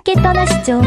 함께 떠나시죠.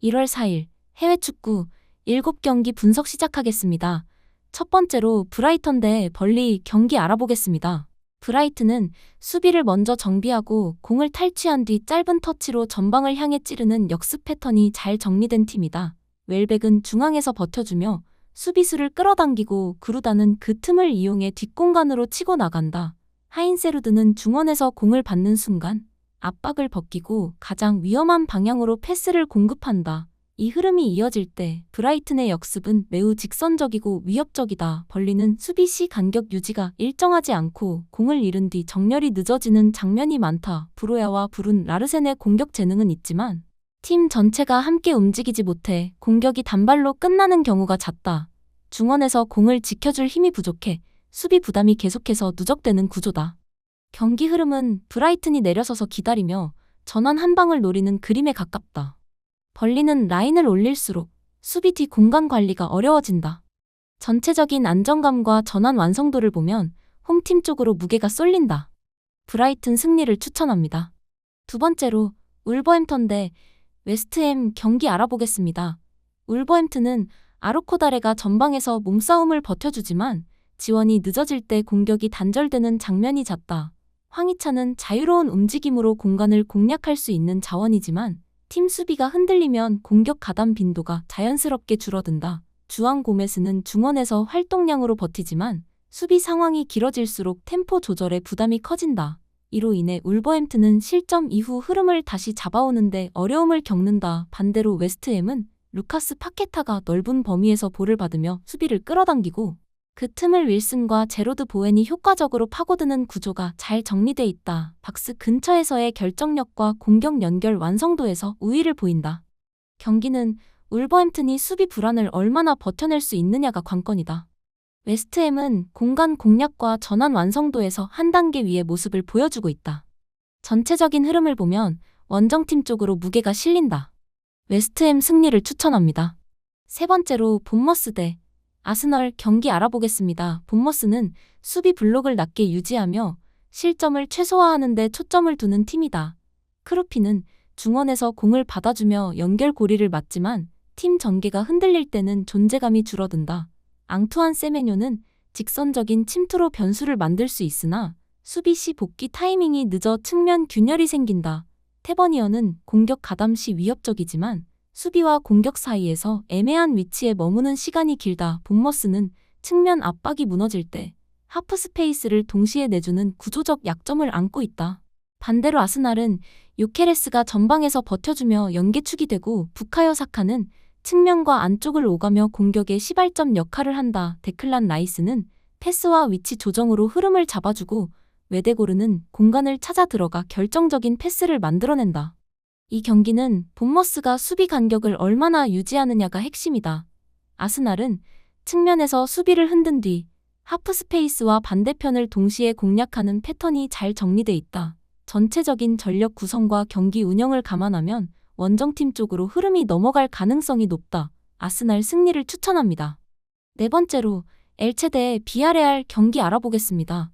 1월 4일 해외 축구 7경기 분석 시작하겠습니다. 첫 번째로 브라이턴 대 벌리 경기 알아보겠습니다. 브라이튼은 수비를 먼저 정비하고 공을 탈취한 뒤 짧은 터치로 전방을 향해 찌르는 역습 패턴이 잘 정리된 팀이다. 웰백은 중앙에서 버텨주며 수비수를 끌어당기고 그루다는 그 틈을 이용해 뒷공간으로 치고 나간다. 하인세루드는 중원에서 공을 받는 순간 압박을 벗기고 가장 위험한 방향으로 패스를 공급한다. 이 흐름이 이어질 때 브라이튼의 역습은 매우 직선적이고 위협적이다. 벌리는 수비 시 간격 유지가 일정하지 않고 공을 잃은 뒤 정렬이 늦어지는 장면이 많다. 브로야와 브룬 라르센의 공격 재능은 있지만 팀 전체가 함께 움직이지 못해 공격이 단발로 끝나는 경우가 잦다. 중원에서 공을 지켜줄 힘이 부족해 수비 부담이 계속해서 누적되는 구조다. 경기 흐름은 브라이튼이 내려서서 기다리며 전환 한 방을 노리는 그림에 가깝다. 벌리는 라인을 올릴수록 수비 뒤 공간 관리가 어려워진다. 전체적인 안정감과 전환 완성도를 보면 홈팀 쪽으로 무게가 쏠린다. 브라이튼 승리를 추천합니다. 두 번째로 울버햄턴 대 웨스트햄 경기 알아보겠습니다. 울버햄튼은 아르코다레가 전방에서 몸싸움을 버텨주지만 지원이 늦어질 때 공격이 단절되는 장면이 잦다. 황희찬은 자유로운 움직임으로 공간을 공략할 수 있는 자원이지만 팀 수비가 흔들리면 공격 가담 빈도가 자연스럽게 줄어든다. 주앙 고메스는 중원에서 활동량으로 버티지만 수비 상황이 길어질수록 템포 조절에 부담이 커진다. 이로 인해 울버햄튼은 실점 이후 흐름을 다시 잡아오는데 어려움을 겪는다. 반대로 웨스트햄은 루카스 파케타가 넓은 범위에서 볼을 받으며 수비를 끌어당기고 그 틈을 윌슨과 제로드 보웬이 효과적으로 파고드는 구조가 잘 정리돼 있다. 박스 근처에서의 결정력과 공격 연결 완성도에서 우위를 보인다. 경기는 울버햄튼이 수비 불안을 얼마나 버텨낼 수 있느냐가 관건이다. 웨스트햄은 공간 공략과 전환 완성도에서 한 단계 위의 모습을 보여주고 있다. 전체적인 흐름을 보면 원정팀 쪽으로 무게가 실린다. 웨스트햄 승리를 추천합니다. 세 번째로 본머스 대 아스널 경기 알아보겠습니다. 본머스는 수비 블록을 낮게 유지하며 실점을 최소화하는 데 초점을 두는 팀이다. 크루피는 중원에서 공을 받아주며 연결 고리를 맞지만 팀 전개가 흔들릴 때는 존재감이 줄어든다. 앙투안 세메뇨는 직선적인 침투로 변수를 만들 수 있으나 수비 시 복귀 타이밍이 늦어 측면 균열이 생긴다. 테버니어는 공격 가담 시 위협적이지만 수비와 공격 사이에서 애매한 위치에 머무는 시간이 길다. 본머스는 측면 압박이 무너질 때 하프 스페이스를 동시에 내주는 구조적 약점을 안고 있다. 반대로 아스날은 요케레스가 전방에서 버텨주며 연계축이 되고 부카요 사카는 측면과 안쪽을 오가며 공격의 시발점 역할을 한다. 데클란 라이스는 패스와 위치 조정으로 흐름을 잡아주고 웨데고르는 공간을 찾아 들어가 결정적인 패스를 만들어낸다. 이 경기는 본머스가 수비 간격을 얼마나 유지하느냐가 핵심이다. 아스날은 측면에서 수비를 흔든 뒤 하프 스페이스와 반대편을 동시에 공략하는 패턴이 잘 정리돼 있다. 전체적인 전력 구성과 경기 운영을 감안하면 원정팀 쪽으로 흐름이 넘어갈 가능성이 높다. 아스날 승리를 추천합니다. 네 번째로 엘체 대 비아레알 경기 알아보겠습니다.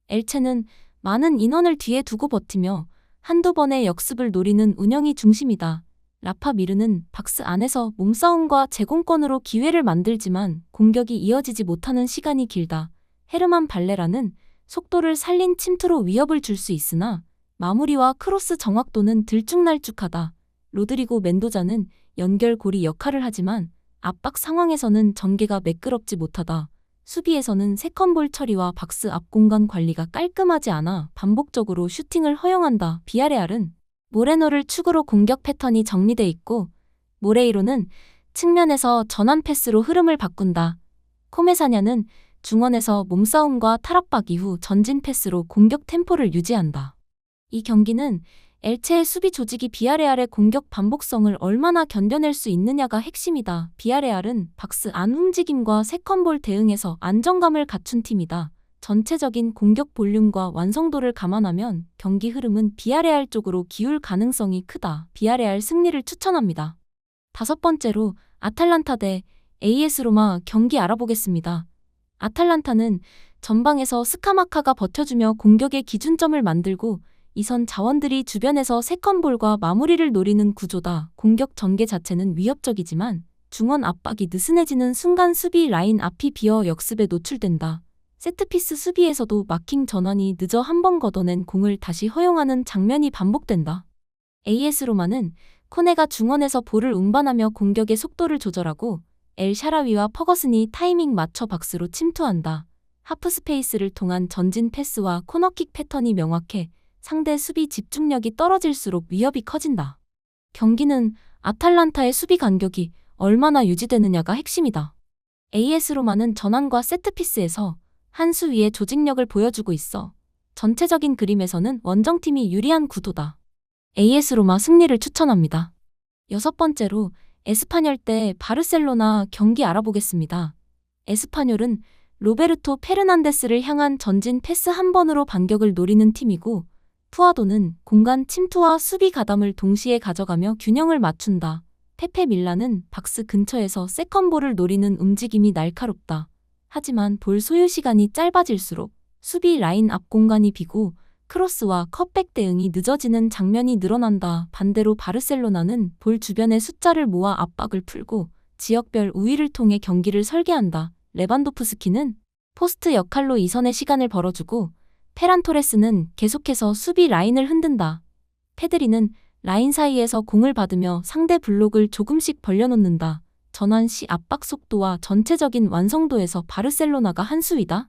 엘체는 많은 인원을 뒤에 두고 버티며 한두 번의 역습을 노리는 운영이 중심이다. 라파 미르는 박스 안에서 몸싸움과 제공권으로 기회를 만들지만 공격이 이어지지 못하는 시간이 길다. 헤르만 발레라는 속도를 살린 침투로 위협을 줄 수 있으나 마무리와 크로스 정확도는 들쭉날쭉하다. 로드리고 멘도자는 연결고리 역할을 하지만 압박 상황에서는 전개가 매끄럽지 못하다. 수비에서는 세컨볼 처리와 박스 앞 공간 관리가 깔끔하지 않아 반복적으로 슈팅을 허용한다. 비아레알은 모레노를 축으로 공격 패턴이 정리돼 있고 모레이로는 측면에서 전환 패스로 흐름을 바꾼다. 코메사냐는 중원에서 몸싸움과 탈압박 이후 전진 패스로 공격 템포를 유지한다. 이 경기는 엘체의 수비 조직이 비아레알의 공격 반복성을 얼마나 견뎌낼 수 있느냐가 핵심이다. 비아레알은 박스 안 움직임과 세컨볼 대응에서 안정감을 갖춘 팀이다. 전체적인 공격 볼륨과 완성도를 감안하면 경기 흐름은 비아레알 쪽으로 기울 가능성이 크다. 비아레알 승리를 추천합니다. 다섯 번째로 아탈란타 대 AS 로마 경기 알아보겠습니다. 아탈란타는 전방에서 스카마카가 버텨주며 공격의 기준점을 만들고 이선 자원들이 주변에서 세컨볼과 마무리를 노리는 구조다. 공격 전개 자체는 위협적이지만 중원 압박이 느슨해지는 순간 수비 라인 앞이 비어 역습에 노출된다. 세트피스 수비에서도 마킹 전환이 늦어 한 번 걷어낸 공을 다시 허용하는 장면이 반복된다. AS 로마는 코네가 중원에서 볼을 운반하며 공격의 속도를 조절하고 엘 샤라위와 퍼거슨이 타이밍 맞춰 박스로 침투한다. 하프 스페이스를 통한 전진 패스와 코너킥 패턴이 명확해 상대 수비 집중력이 떨어질수록 위협이 커진다. 경기는 아탈란타의 수비 간격이 얼마나 유지되느냐가 핵심이다. AS 로마는 전환과 세트피스에서 한 수 위의 조직력을 보여주고 있어 전체적인 그림에서는 원정팀이 유리한 구도다. AS 로마 승리를 추천합니다. 6번째로 에스파뇰 대 바르셀로나 경기 알아보겠습니다. 에스파뇰은 로베르토 페르난데스를 향한 전진 패스 한 번으로 반격을 노리는 팀이고 푸아도는 공간 침투와 수비 가담을 동시에 가져가며 균형을 맞춘다. 페페 밀라는 박스 근처에서 세컨볼을 노리는 움직임이 날카롭다. 하지만 볼 소유 시간이 짧아질수록 수비 라인 앞 공간이 비고 크로스와 컷백 대응이 늦어지는 장면이 늘어난다. 반대로 바르셀로나는 볼 주변의 숫자를 모아 압박을 풀고 지역별 우위를 통해 경기를 설계한다. 레반도프스키는 포스트 역할로 이선의 시간을 벌어주고 페란 토레스는 계속해서 수비 라인을 흔든다. 페드리는 라인 사이에서 공을 받으며 상대 블록을 조금씩 벌려놓는다. 전환 시 압박 속도와 전체적인 완성도에서 바르셀로나가 한 수위다.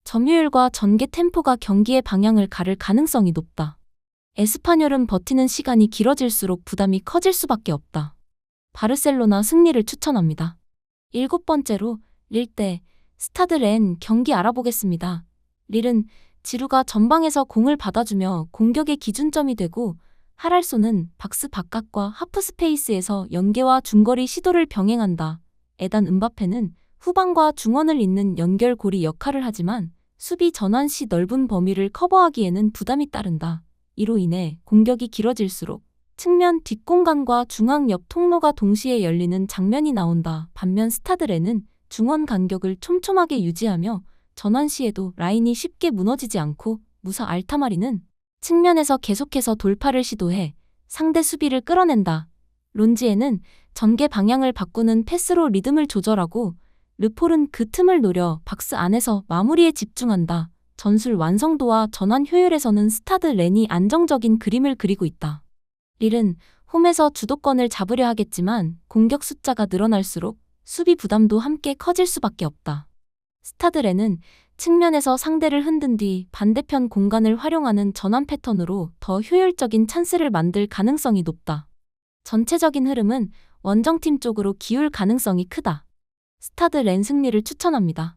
점유율과 전개 템포가 경기의 방향을 가를 가능성이 높다. 에스파뇰은 버티는 시간이 길어질수록 부담이 커질 수밖에 없다. 바르셀로나 승리를 추천합니다. 7번째로 릴 대 스타드 렌 경기 알아보겠습니다. 릴은 지루가 전방에서 공을 받아주며 공격의 기준점이 되고 하랄소는 박스 바깥과 하프 스페이스에서 연계와 중거리 시도를 병행한다. 에단 은바페는 후방과 중원을 잇는 연결고리 역할을 하지만 수비 전환 시 넓은 범위를 커버하기에는 부담이 따른다. 이로 인해 공격이 길어질수록 측면 뒷공간과 중앙 옆 통로가 동시에 열리는 장면이 나온다. 반면 스타드 렌은 중원 간격을 촘촘하게 유지하며 전환 시에도 라인이 쉽게 무너지지 않고 무사 알타마리는 측면에서 계속해서 돌파를 시도해 상대 수비를 끌어낸다. 론지에는 전개 방향을 바꾸는 패스로 리듬을 조절하고 르폴은 그 틈을 노려 박스 안에서 마무리에 집중한다. 전술 완성도와 전환 효율에서는 스타드 렌이 안정적인 그림을 그리고 있다. 릴은 홈에서 주도권을 잡으려 하겠지만 공격 숫자가 늘어날수록 수비 부담도 함께 커질 수밖에 없다. 스타드 렌은 측면에서 상대를 흔든 뒤 반대편 공간을 활용하는 전환 패턴으로 더 효율적인 찬스를 만들 가능성이 높다. 전체적인 흐름은 원정팀 쪽으로 기울 가능성이 크다. 스타드 렌 승리를 추천합니다.